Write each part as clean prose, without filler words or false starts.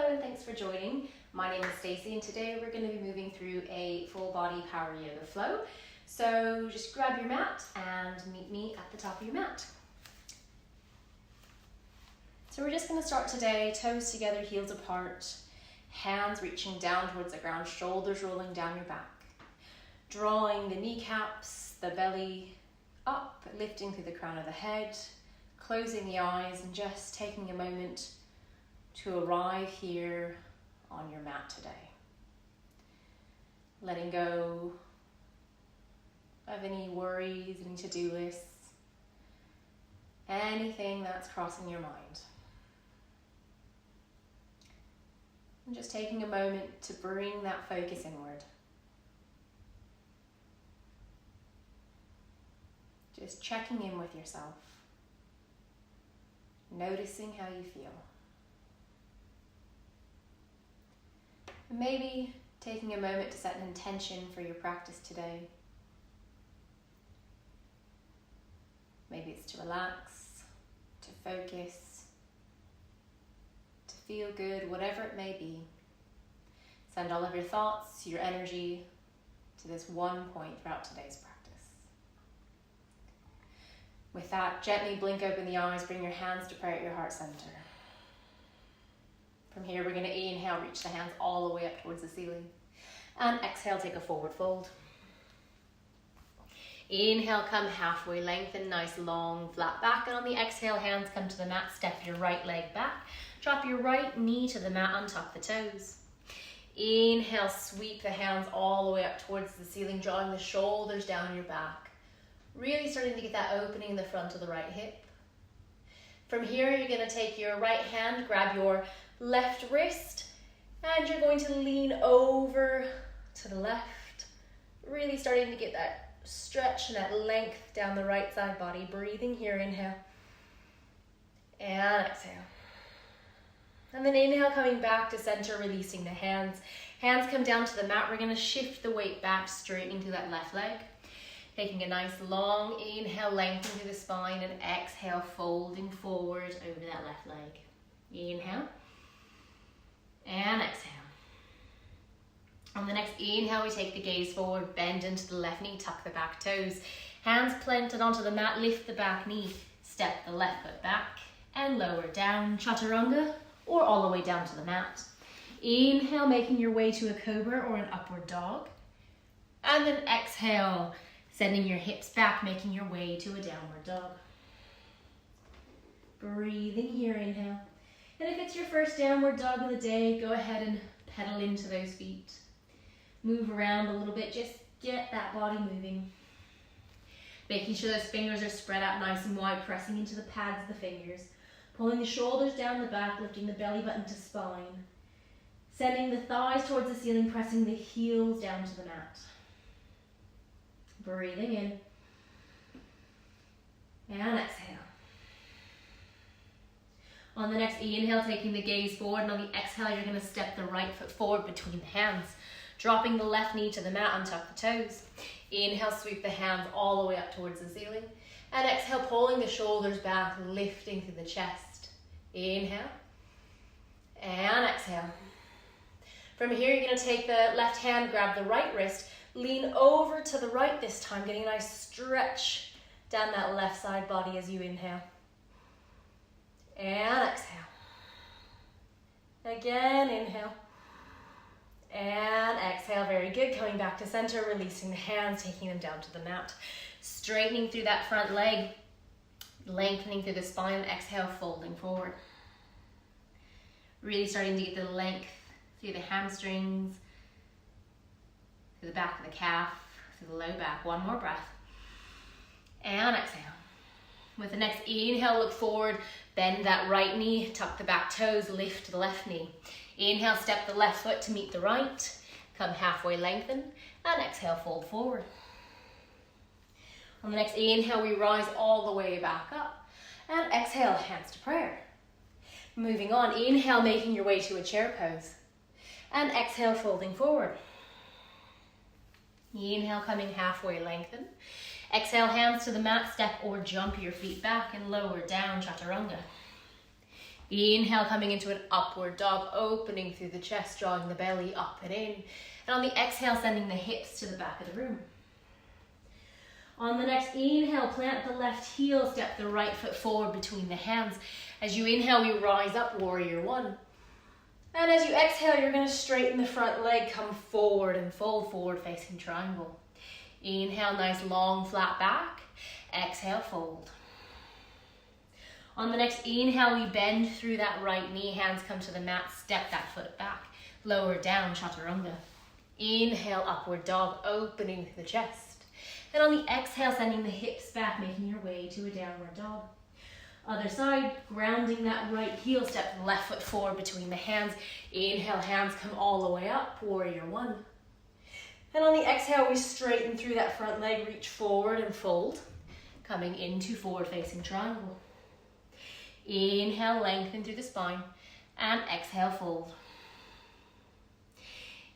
Hello and thanks for joining. My name is Stacey and today we're going to be moving through a full body power yoga flow. So just grab your mat and meet me at the top of your mat. So we're just going to start today, toes together, heels apart, hands reaching down towards the ground, shoulders rolling down your back. Drawing the kneecaps, the belly up, lifting through the crown of the head, closing the eyes and just taking a moment to arrive here on your mat today. Letting go of any worries, any to-do lists, anything that's crossing your mind. And just taking a moment to bring that focus inward. Just checking in with yourself. Noticing how you feel. And maybe taking a moment to set an intention for your practice today. Maybe it's to relax, to focus, to feel good, whatever it may be. Send all of your thoughts, your energy to this one point throughout today's practice. With that, gently blink open the eyes, bring your hands to prayer at your heart center. From here, we're going to inhale, reach the hands all the way up towards the ceiling. And exhale, take a forward fold. Inhale, come halfway, lengthen, nice long flat back. And on the exhale, hands come to the mat, step your right leg back. Drop your right knee to the mat, untuck the toes. Inhale, sweep the hands all the way up towards the ceiling, drawing the shoulders down your back. Really starting to get that opening in the front of the right hip. From here, you're going to take your right hand, grab your left wrist, and you're going to lean over to the left. Really starting to get that stretch and that length down the right side body. Breathing here, inhale. And exhale. And then inhale, coming back to center, releasing the hands. Hands come down to the mat. We're going to shift the weight back, straightening through that left leg. Taking a nice long inhale, lengthen through the spine, and exhale, folding forward over that left leg. Inhale. And exhale. On the next inhale, we take the gaze forward, bend into the left knee, tuck the back toes. Hands planted onto the mat, lift the back knee, step the left foot back, and lower down, chaturanga, or all the way down to the mat. Inhale, making your way to a cobra or an upward dog. And then exhale, sending your hips back, making your way to a downward dog. Breathing here, inhale. And if it's your first downward dog of the day, go ahead and pedal into those feet. Move around a little bit, just get that body moving. Making sure those fingers are spread out nice and wide, pressing into the pads of the fingers. Pulling the shoulders down the back, lifting the belly button to spine. Sending the thighs towards the ceiling, pressing the heels down to the mat. Breathing in. And exhale. On the next inhale, taking the gaze forward, and on the exhale, you're going to step the right foot forward between the hands. Dropping the left knee to the mat, untuck the toes. Inhale, sweep the hands all the way up towards the ceiling. And exhale, pulling the shoulders back, lifting through the chest. Inhale. And exhale. From here, you're going to take the left hand, grab the right wrist, lean over to the right this time, getting a nice stretch down that left side body as you inhale. And exhale. Again, inhale. And exhale, very good. Coming back to center, releasing the hands, taking them down to the mat. Straightening through that front leg, lengthening through the spine, exhale, folding forward. Really starting to get the length through the hamstrings, through the back of the calf, through the low back. One more breath. And exhale. With the next inhale, look forward, bend that right knee, tuck the back toes, lift the left knee. Inhale, step the left foot to meet the right. Come halfway, lengthen, and exhale, fold forward. On the next inhale, we rise all the way back up. And exhale, hands to prayer. Moving on, inhale, making your way to a chair pose. And exhale, folding forward. Inhale, coming halfway, lengthen. Exhale, hands to the mat, step or jump your feet back and lower down, chaturanga. Inhale, coming into an upward dog, opening through the chest, drawing the belly up and in. And on the exhale, sending the hips to the back of the room. On the next inhale, plant the left heel, step the right foot forward between the hands. As you inhale, we rise up, warrior one. And as you exhale, you're going to straighten the front leg, come forward and fold, forward facing triangle. Inhale, nice long flat back. Exhale, fold. On the next inhale, we bend through that right knee, hands come to the mat, step that foot back, lower down, chaturanga. Inhale, upward dog, opening through the chest. And on the exhale, sending the hips back, making your way to a downward dog. Other side, grounding that right heel, step the left foot forward between the hands. Inhale, hands come all the way up, warrior one. And on the exhale, we straighten through that front leg, reach forward and fold, coming into forward facing triangle. Inhale, lengthen through the spine, and exhale, fold.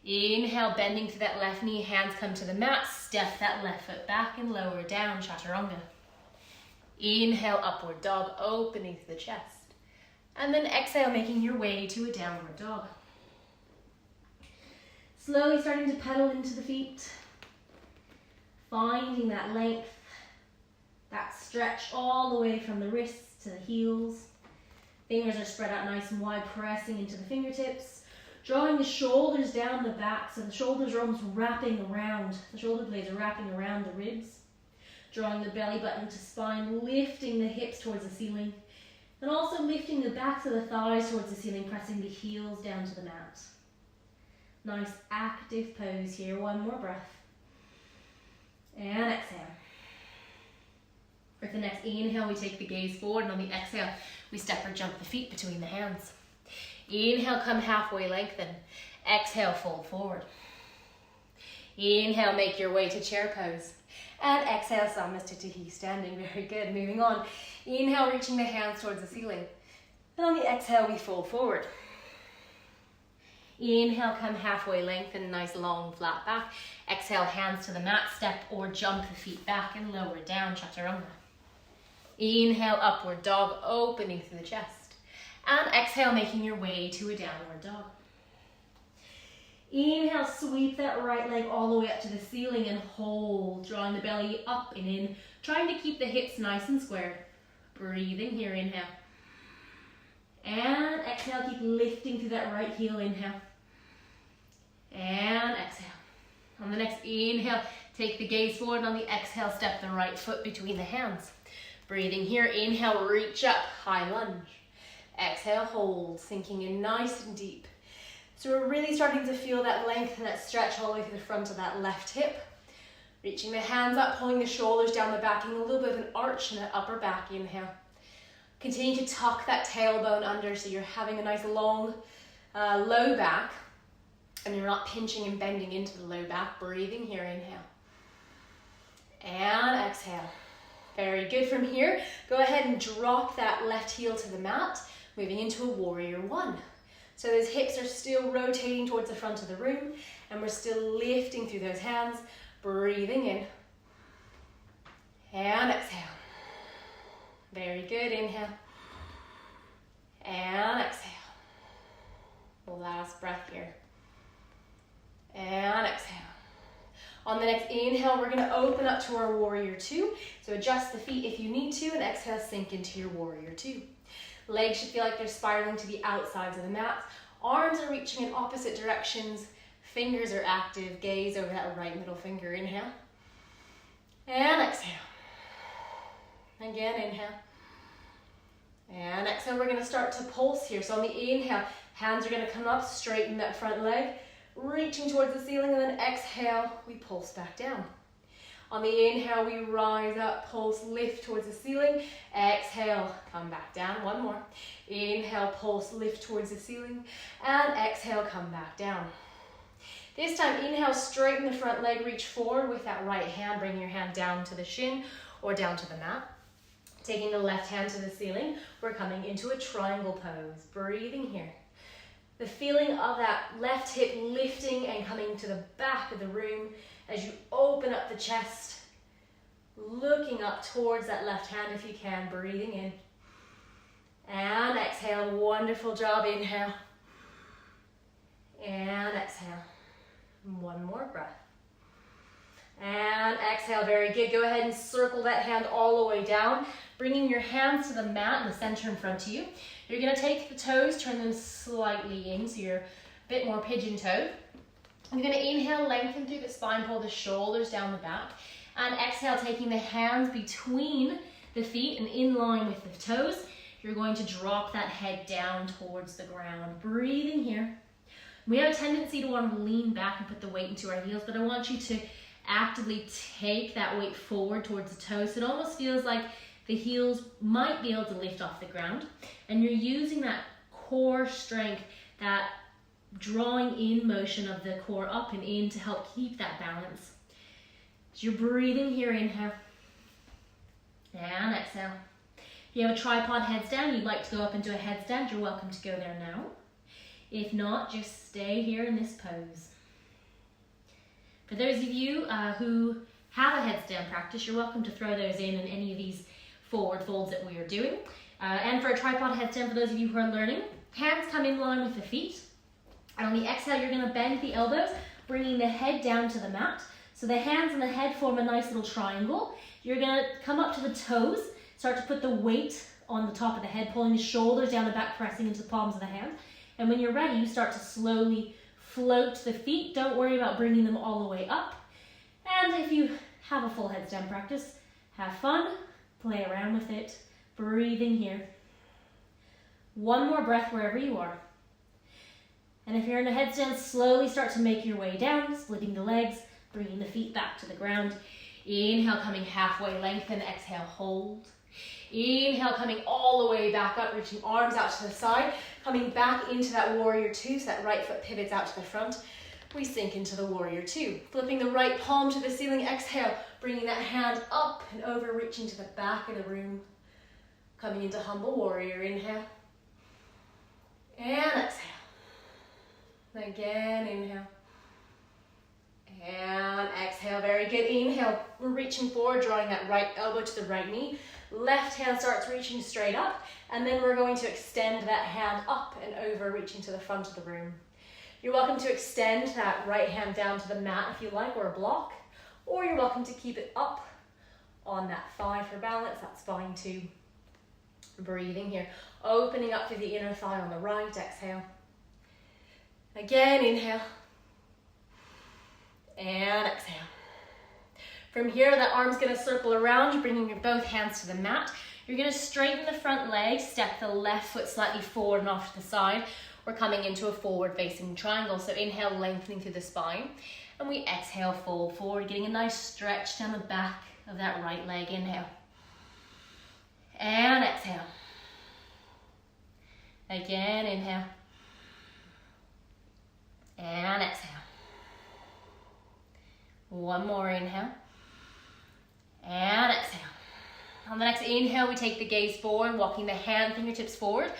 Inhale, bending through that left knee, hands come to the mat, step that left foot back and lower down, chaturanga. Inhale, upward dog, opening through the chest. And then exhale, making your way to a downward dog. Slowly starting to pedal into the feet, finding that length, that stretch all the way from the wrists to the heels. Fingers are spread out nice and wide, pressing into the fingertips. Drawing the shoulders down the back, so the shoulders are almost wrapping around, the shoulder blades are wrapping around the ribs. Drawing the belly button to spine, lifting the hips towards the ceiling. And also lifting the backs of the thighs towards the ceiling, pressing the heels down to the mat. Nice active pose here, one more breath. And exhale. For the next inhale, we take the gaze forward, and on the exhale, we step or jump the feet between the hands. Inhale, come halfway, lengthen. Exhale, fold forward. Inhale, make your way to chair pose. And exhale, Namaste standing. Very good. Moving on. Inhale, reaching the hands towards the ceiling. And on the exhale, we fold forward. Inhale, come halfway, lengthen, nice long flat back. Exhale, hands to the mat, step or jump the feet back and lower down, chaturanga. Inhale, upward dog, opening through the chest. And exhale, making your way to a downward dog. Inhale, sweep that right leg all the way up to the ceiling and hold, drawing the belly up and in, trying to keep the hips nice and squared. Breathing here, inhale. And exhale, keep lifting through that right heel, inhale. And exhale. On the next inhale, take the gaze forward. On the exhale, step the right foot between the hands. Breathing here, inhale, reach up, high lunge. Exhale, hold, sinking in nice and deep. So we're really starting to feel that length and that stretch all the way through the front of that left hip. Reaching the hands up, pulling the shoulders down the back, and a little bit of an arch in that upper back, inhale. Continue to tuck that tailbone under so you're having a nice long low back, and you're not pinching and bending into the low back. Breathing here, inhale. And exhale. Very good. From here, go ahead and drop that left heel to the mat, moving into a warrior one. So those hips are still rotating towards the front of the room, and we're still lifting through those hands, breathing in. And exhale. Very good. Inhale. And exhale. Last breath here. And exhale. On the next inhale, we're going to open up to our warrior two. So adjust the feet if you need to, and exhale, sink into your warrior two. Legs should feel like they're spiraling to the outsides of the mat. Arms are reaching in opposite directions. Fingers are active. Gaze over that right middle finger. Inhale. And exhale. Again, inhale. And exhale, we're going to start to pulse here. So on the inhale, hands are going to come up, straighten that front leg, reaching towards the ceiling, and then exhale, we pulse back down. On the inhale, we rise up, pulse, lift towards the ceiling. Exhale, come back down. One more. Inhale, pulse, lift towards the ceiling. And exhale, come back down. This time, inhale, straighten the front leg, reach forward with that right hand. Bring your hand down to the shin or down to the mat. Taking the left hand to the ceiling, we're coming into a triangle pose. Breathing here. The feeling of that left hip lifting and coming to the back of the room as you open up the chest, looking up towards that left hand if you can, breathing in. And exhale, wonderful job, inhale. And exhale. One more breath. And exhale, very good. Go ahead and circle that hand all the way down, bringing your hands to the mat in the center in front of you. You're gonna take the toes, turn them slightly in, so you're a bit more pigeon-toed. You're gonna inhale, lengthen through the spine, pull the shoulders down the back, and exhale, taking the hands between the feet and in line with the toes. You're going to drop that head down towards the ground. Breathing here. We have a tendency to want to lean back and put the weight into our heels, but I want you to actively take that weight forward towards the toes. So it almost feels like the heels might be able to lift off the ground, and you're using that core strength, that drawing in motion of the core up and in to help keep that balance. So you're breathing here, inhale, and exhale. If you have a tripod headstand, you'd like to go up into a headstand, you're welcome to go there now. If not, just stay here in this pose. For those of you who have a headstand practice, you're welcome to throw those in any of these forward folds that we are doing. And for a tripod headstand, for those of you who are learning, hands come in line with the feet. And on the exhale, you're gonna bend the elbows, bringing the head down to the mat. So the hands and the head form a nice little triangle. You're gonna come up to the toes, start to put the weight on the top of the head, pulling the shoulders down the back, pressing into the palms of the hands. And when you're ready, you start to slowly float the feet. Don't worry about bringing them all the way up. And if you have a full headstand practice, have fun, play around with it, breathing here. One more breath wherever you are. And if you're in a headstand, slowly start to make your way down, splitting the legs, bringing the feet back to the ground. Inhale, coming halfway, lengthen, exhale, hold. Inhale, coming all the way back up, reaching arms out to the side, coming back into that warrior two, so that right foot pivots out to the front. We sink into the warrior two. Flipping the right palm to the ceiling, exhale, bringing that hand up and over, reaching to the back of the room. Coming into humble warrior, inhale. And exhale. Again, inhale. And exhale, very good. Inhale, we're reaching forward, drawing that right elbow to the right knee. Left hand starts reaching straight up, and then we're going to extend that hand up and over, reaching to the front of the room. You're welcome to extend that right hand down to the mat if you like, or a block, or you're welcome to keep it up on that thigh for balance. That's fine too. Breathing here, opening up through the inner thigh on the right, exhale. Again, inhale. And exhale. From here, that arm's gonna circle around, bringing your both hands to the mat. You're gonna straighten the front leg, step the left foot slightly forward and off to the side. We're coming into a forward facing triangle. So inhale, lengthening through the spine. And we exhale, fold forward, getting a nice stretch down the back of that right leg. Inhale. And exhale. Again, inhale. And exhale. One more inhale. And exhale. On the next inhale, we take the gaze forward, walking the hand fingertips forward.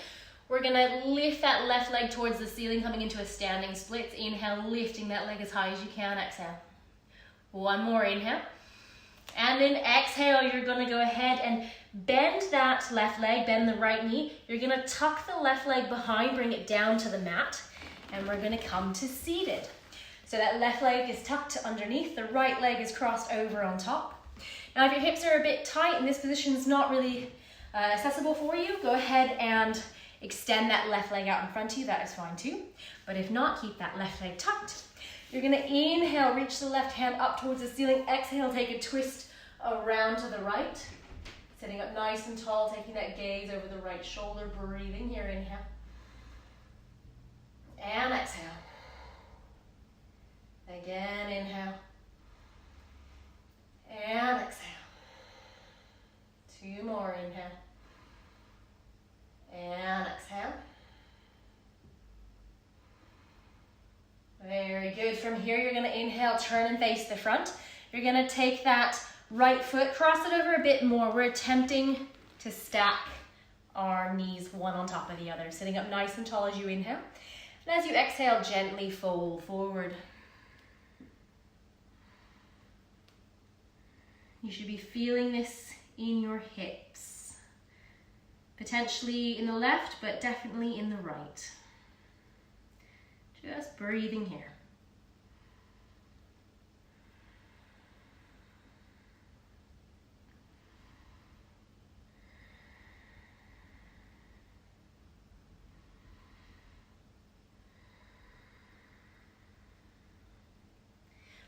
We're gonna lift that left leg towards the ceiling, coming into a standing split. Inhale, lifting that leg as high as you can. Exhale. One more inhale. And then exhale, you're gonna go ahead and bend that left leg, bend the right knee. You're gonna tuck the left leg behind, bring it down to the mat, and we're gonna come to seated. So that left leg is tucked underneath, the right leg is crossed over on top. Now if your hips are a bit tight and this position is not really accessible for you, go ahead and extend that left leg out in front of you, that is fine too. But if not, keep that left leg tucked. You're gonna inhale, reach the left hand up towards the ceiling. Exhale, take a twist around to the right. Sitting up nice and tall, taking that gaze over the right shoulder, breathing here, inhale. And exhale. Again, inhale. And exhale. Two more, inhale. And exhale. Very good. From here, you're going to inhale, turn and face the front. You're going to take that right foot, cross it over a bit more. We're attempting to stack our knees one on top of the other, sitting up nice and tall as you inhale. And as you exhale, gently fold forward. You should be feeling this in your hips. Potentially in the left, but definitely in the right. Just breathing here.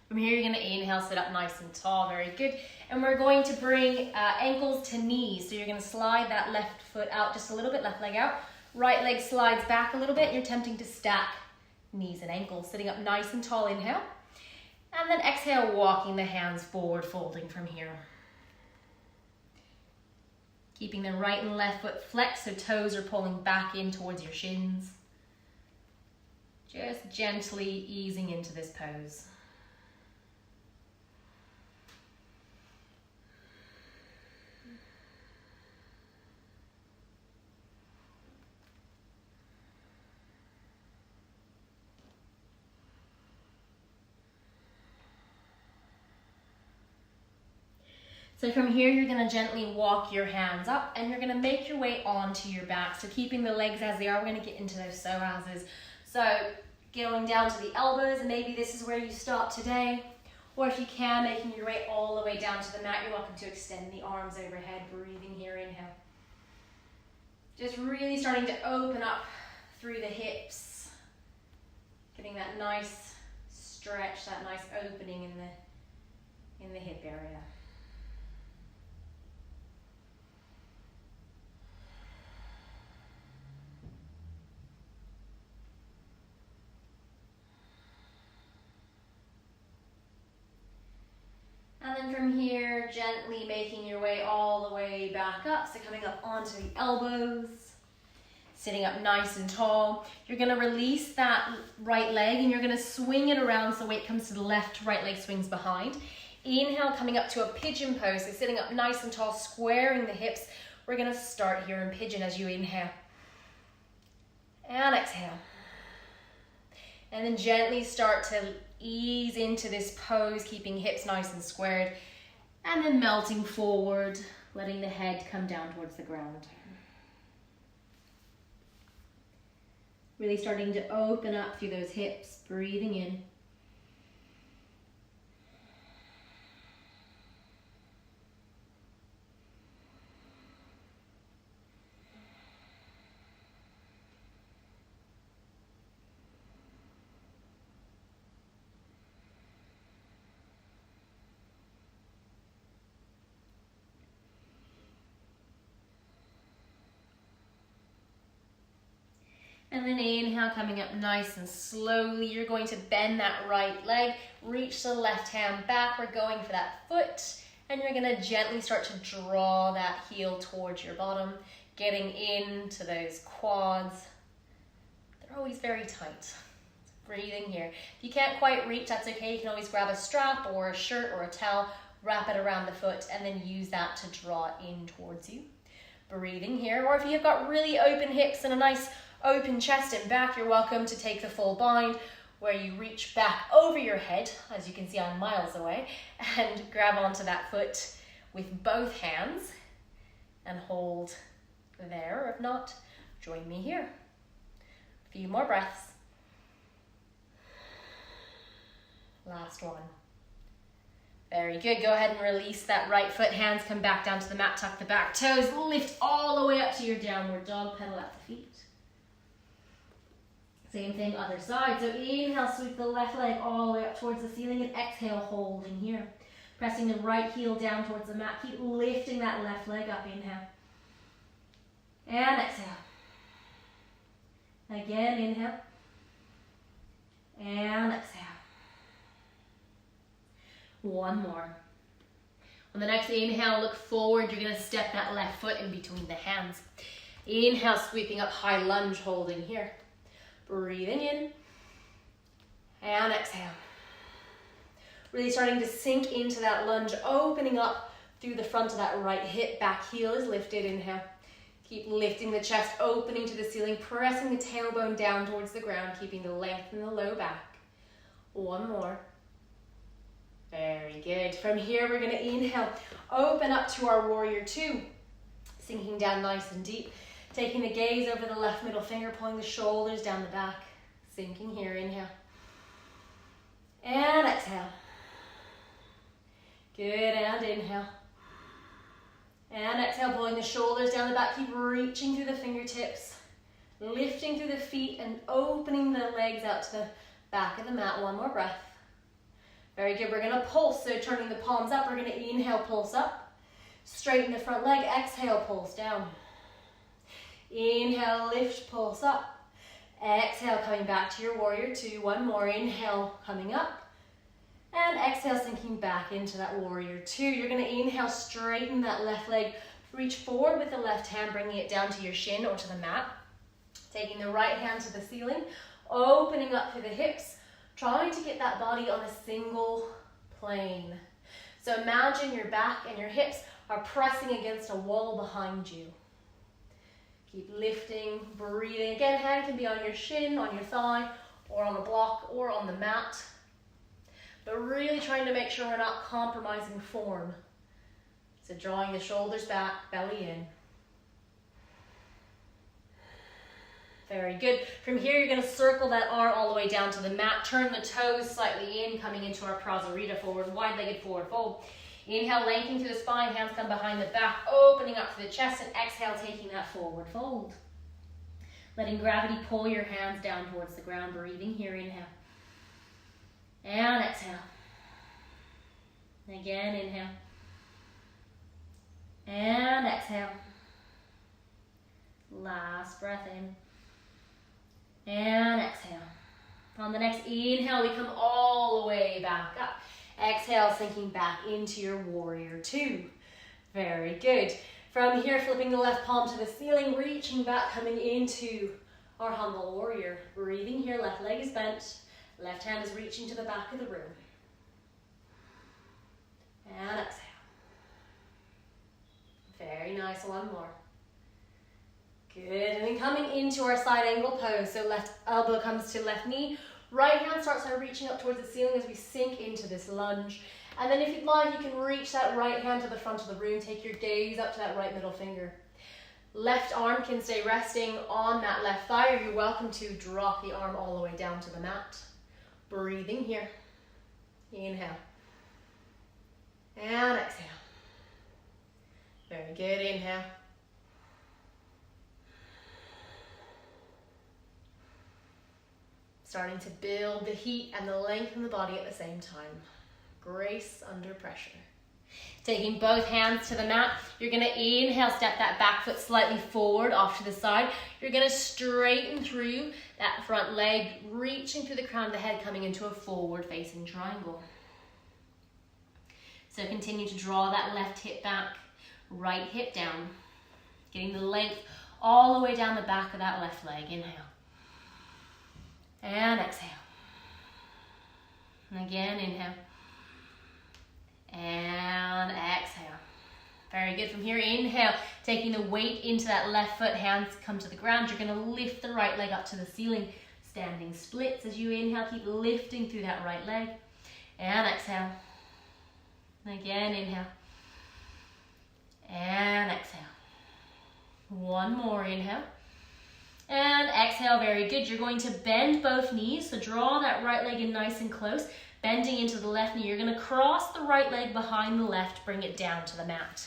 From here, you're going to inhale, sit up nice and tall. Very good. And we're going to bring ankles to knees. So you're going to slide that left foot out just a little bit, left leg out. Right leg slides back a little bit. You're attempting to stack knees and ankles. Sitting up nice and tall, inhale. And then exhale, walking the hands forward, folding from here. Keeping the right and left foot flexed, so toes are pulling back in towards your shins. Just gently easing into this pose. So from here, you're going to gently walk your hands up and you're going to make your way onto your back. So keeping the legs as they are, we're going to get into those psoases. So going down to the elbows, and maybe this is where you stop today. Or if you can, making your way all the way down to the mat, you're welcome to extend the arms overhead, breathing here, inhale. Just really starting to open up through the hips. Getting that nice stretch, that nice opening in the hip area. And then from here, gently making your way all the way back up. So coming up onto the elbows, sitting up nice and tall. You're gonna release that right leg and you're gonna swing it around so weight comes to the left, right leg swings behind. Inhale, coming up to a pigeon pose. So sitting up nice and tall, squaring the hips. We're gonna start here in pigeon as you inhale. And exhale. And then gently start to ease into this pose, keeping hips nice and squared. And then melting forward, letting the head come down towards the ground. Really starting to open up through those hips, breathing in. And then inhale, coming up nice and slowly. You're going to bend that right leg, reach the left hand back. We're going for that foot. And you're gonna gently start to draw that heel towards your bottom, getting into those quads. They're always very tight. Breathing here. If you can't quite reach, that's okay. You can always grab a strap or a shirt or a towel, wrap it around the foot, and then use that to draw it in towards you. Breathing here. Or if you've got really open hips and a nice open chest and back, you're welcome to take the full bind where you reach back over your head, as you can see I'm miles away, and grab onto that foot with both hands and hold there. Or if not, join me here. A few more breaths. Last one. Very good. Go ahead and release that right foot. Hands come back down to the mat, tuck the back toes, lift all the way up to your downward dog, pedal at the feet. Same thing, other side. So inhale, sweep the left leg all the way up towards the ceiling, and exhale, holding here. Pressing the right heel down towards the mat. Keep lifting that left leg up. Inhale. And exhale. Again, inhale. And exhale. One more. On the next inhale, look forward. You're going to step that left foot in between the hands. Inhale, sweeping up, high lunge, holding here. Breathing in and exhale. Really starting to sink into that lunge, opening up through the front of that right hip. Back heel is lifted. Inhale. Keep lifting the chest, opening to the ceiling, pressing the tailbone down towards the ground, keeping the length in the low back. One more. Very good. From here, we're going to inhale, open up to our warrior two. Sinking down nice and deep. Taking the gaze over the left middle finger, pulling the shoulders down the back. Sinking here, inhale. And exhale. Good, and inhale. And exhale, pulling the shoulders down the back. Keep reaching through the fingertips. Lifting through the feet and opening the legs out to the back of the mat. One more breath. Very good. We're going to pulse. So turning the palms up, we're going to inhale, pulse up. Straighten the front leg. Exhale, pulse down. Inhale, lift, pulse up. Exhale, coming back to your warrior two. One more. Inhale, coming up. And exhale, sinking back into that warrior two. You're going to inhale, straighten that left leg. Reach forward with the left hand, bringing it down to your shin or to the mat. Taking the right hand to the ceiling, opening up through the hips, trying to get that body on a single plane. So imagine your back and your hips are pressing against a wall behind you. Keep lifting, breathing. Again, hand can be on your shin, on your thigh, or on a block, or on the mat. But really trying to make sure we're not compromising form. So drawing the shoulders back, belly in. Very good. From here, you're going to circle that arm all the way down to the mat. Turn the toes slightly in, coming into our Prasarita, forward, wide-legged forward fold. Inhale, lengthening through the spine, hands come behind the back, opening up to the chest, and exhale, taking that forward fold. Letting gravity pull your hands down towards the ground, breathing here, inhale. And exhale. Again, inhale. And exhale. Last breath in. And exhale. On the next inhale, we come all the way back up. Exhale, sinking back into your warrior two. Very good. From here, flipping the left palm to the ceiling, reaching back, coming into our humble warrior. Breathing here, left leg is bent. Left hand is reaching to the back of the room. And exhale. Very nice, one more. Good, and then coming into our side angle pose. So left elbow comes to left knee. Right hand starts by reaching up towards the ceiling as we sink into this lunge. And then if you'd like, you can reach that right hand to the front of the room. Take your gaze up to that right middle finger. Left arm can stay resting on that left thigh, or you're welcome to drop the arm all the way down to the mat. Breathing here. Inhale. And exhale. Very good. Inhale. Starting to build the heat and the length in the body at the same time. Grace under pressure. Taking both hands to the mat, you're going to inhale, step that back foot slightly forward off to the side. You're going to straighten through that front leg, reaching through the crown of the head, coming into a forward facing triangle. So continue to draw that left hip back, right hip down, getting the length all the way down the back of that left leg. Inhale. And exhale. And again, inhale. And exhale. Very good. From here, inhale, taking the weight into that left foot, hands come to the ground. You're going to lift the right leg up to the ceiling, standing splits as you inhale. Keep lifting through that right leg. And exhale. And again, inhale. And exhale. One more, inhale. And exhale, very good. You're going to bend both knees, so draw that right leg in nice and close. Bending into the left knee, you're going to cross the right leg behind the left, bring it down to the mat.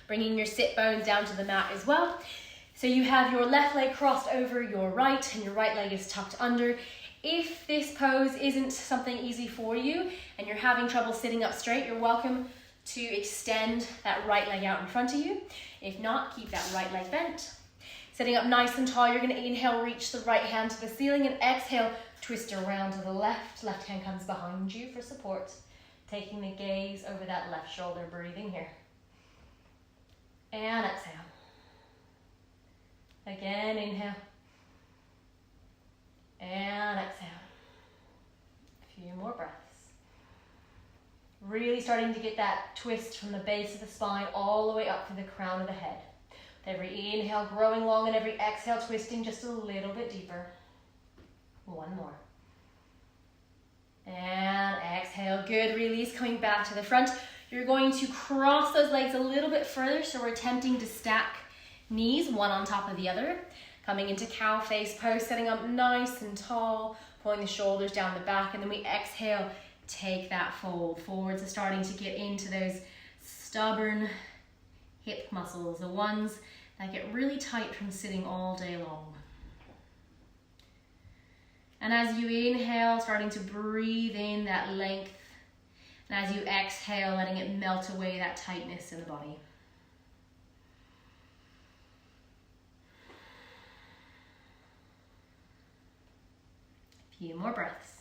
Bringing your sit bones down to the mat as well. So you have your left leg crossed over your right, and your right leg is tucked under. If this pose isn't something easy for you, and you're having trouble sitting up straight, you're welcome to extend that right leg out in front of you. If not, keep that right leg bent. Sitting up nice and tall, you're going to inhale, reach the right hand to the ceiling, and exhale, twist around to the left. Left hand comes behind you for support. Taking the gaze over that left shoulder, breathing here. And exhale. Again, inhale. And exhale. A few more breaths. Really starting to get that twist from the base of the spine all the way up to the crown of the head. With every inhale, growing long, and every exhale, twisting just a little bit deeper. One more. And exhale. Good. Release, coming back to the front. You're going to cross those legs a little bit further, so we're attempting to stack knees one on top of the other. Coming into cow face pose, setting up nice and tall, pulling the shoulders down the back, and then we exhale, take that fold forward. So starting to get into those stubborn hip muscles, the ones that get really tight from sitting all day long. And as you inhale, starting to breathe in that length, and as you exhale, letting it melt away that tightness in the body. A few more breaths.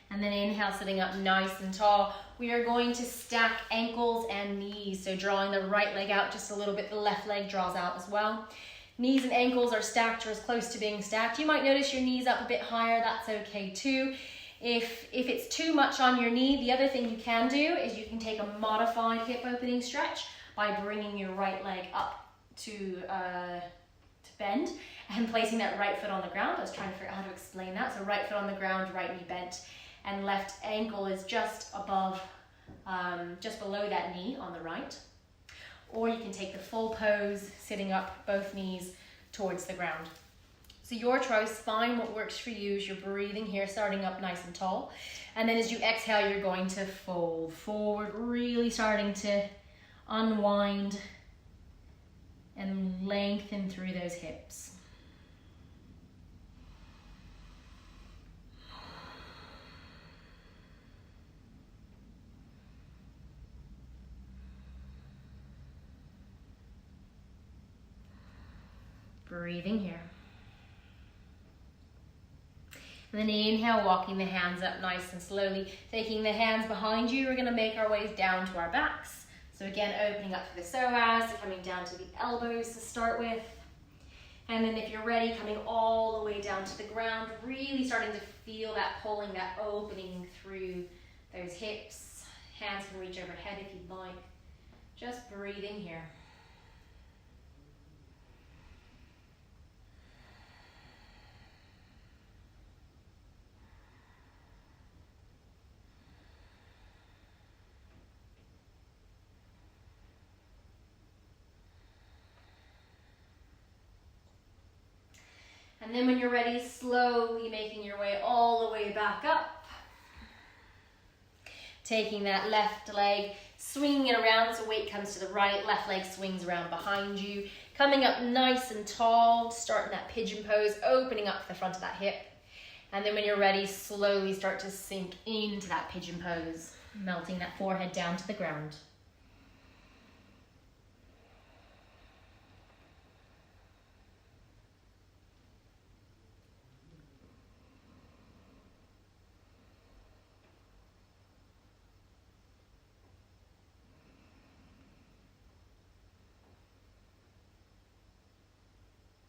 And then inhale, sitting up nice and tall. We are going to stack ankles and knees. So drawing the right leg out just a little bit, the left leg draws out as well. Knees and ankles are stacked or as close to being stacked. You might notice your knees up a bit higher, that's okay too. If it's too much on your knee, the other thing you can do is you can take a modified hip opening stretch by bringing your right leg up to bend and placing that right foot on the ground. I was trying to figure out how to explain that. So right foot on the ground, right knee bent, and left ankle is just above, just below that knee on the right. Or you can take the full pose, sitting up, both knees towards the ground. So your choice, find what works for you as you're breathing here, starting up nice and tall. And then as you exhale, you're going to fold forward, really starting to unwind and lengthen through those hips. Breathing here. And then inhale, walking the hands up nice and slowly. Taking the hands behind you, we're going to make our way down to our backs. So again, opening up to the psoas, coming down to the elbows to start with. And then if you're ready, coming all the way down to the ground, really starting to feel that pulling, that opening through those hips. Hands can reach overhead if you'd like. Just breathing here. And then when you're ready, slowly making your way all the way back up. Taking that left leg, swinging it around so weight comes to the right, left leg swings around behind you. Coming up nice and tall, starting that pigeon pose, opening up the front of that hip. And then when you're ready, slowly start to sink into that pigeon pose, melting that forehead down to the ground.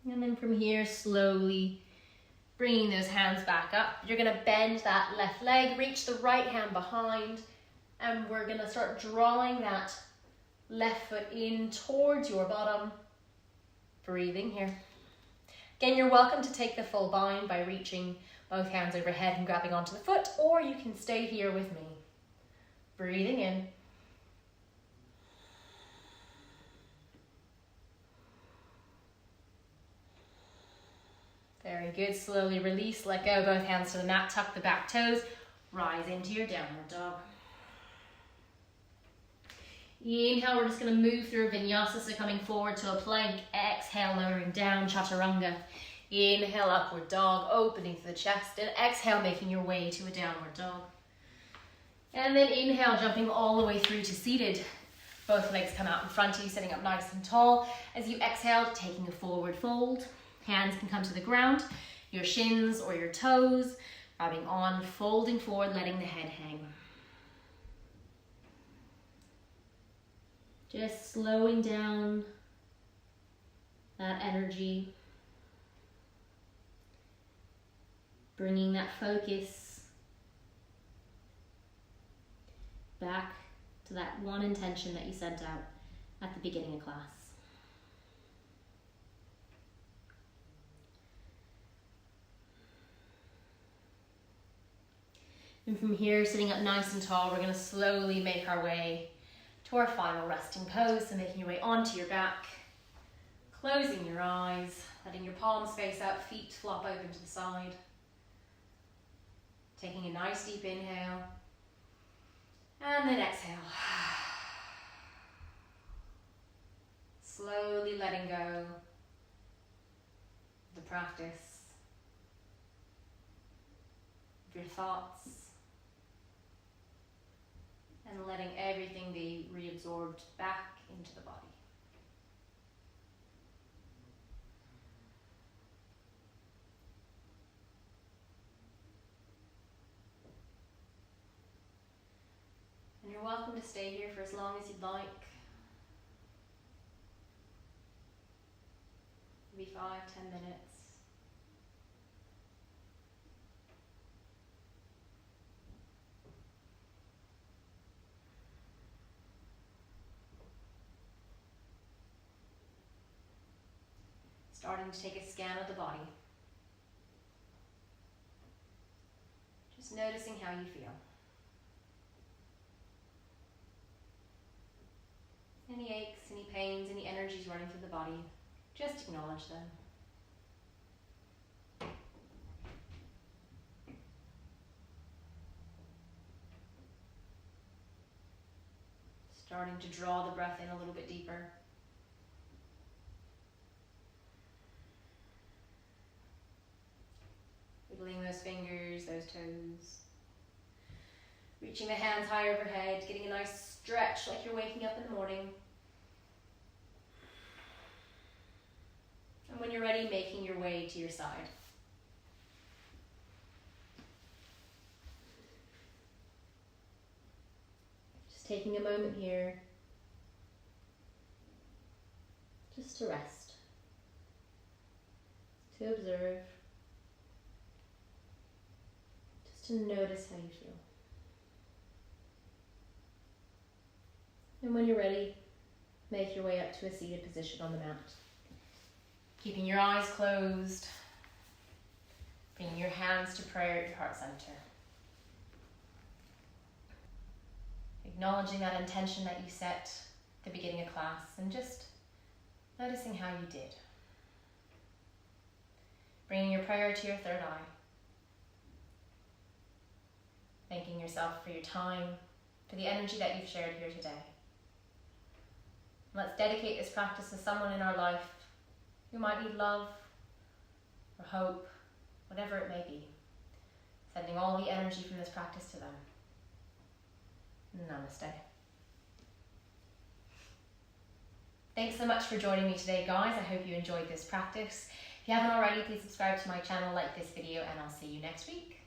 And then from here, slowly bringing those hands back up. You're going to bend that left leg, reach the right hand behind, and we're going to start drawing that left foot in towards your bottom. Breathing here. Again, you're welcome to take the full bind by reaching both hands overhead and grabbing onto the foot, or you can stay here with me. Breathing in. Very good. Slowly release, let go, both hands to the mat, tuck the back toes, rise into your downward dog. Inhale, we're just going to move through a vinyasa, so coming forward to a plank. Exhale, lowering down, chaturanga. Inhale, upward dog, opening through the chest, and exhale, making your way to a downward dog. And then inhale, jumping all the way through to seated. Both legs come out in front of you, sitting up nice and tall. As you exhale, taking a forward fold. Hands can come to the ground, your shins or your toes, grabbing on, folding forward, letting the head hang. Just slowing down that energy, bringing that focus back to that one intention that you sent out at the beginning of class. And from here, sitting up nice and tall, we're going to slowly make our way to our final resting pose. So making your way onto your back, closing your eyes, letting your palms face out, feet flop open to the side. Taking a nice deep inhale, and then exhale. Slowly letting go of the practice, of your thoughts, and letting everything be reabsorbed back into the body. And you're welcome to stay here for as long as you'd like. Maybe 5-10 minutes. Starting to take a scan of the body. Just noticing how you feel. Any aches, any pains, any energies running through the body, just acknowledge them. Starting to draw the breath in a little bit deeper. Wiggling those fingers, those toes. Reaching the hands high overhead, getting a nice stretch like you're waking up in the morning. And when you're ready, making your way to your side. Just taking a moment here, just to rest, to observe, just to notice how you feel. And when you're ready, make your way up to a seated position on the mat. Keeping your eyes closed, bringing your hands to prayer at your heart center. Acknowledging that intention that you set at the beginning of class and just noticing how you did. Bringing your prayer to your third eye. Thanking yourself for your time, for the energy that you've shared here today. Let's dedicate this practice to someone in our life who might need love or hope, whatever it may be. Sending all the energy from this practice to them. Namaste. Thanks so much for joining me today, guys. I hope you enjoyed this practice. If you haven't already, please subscribe to my channel, like this video, and I'll see you next week.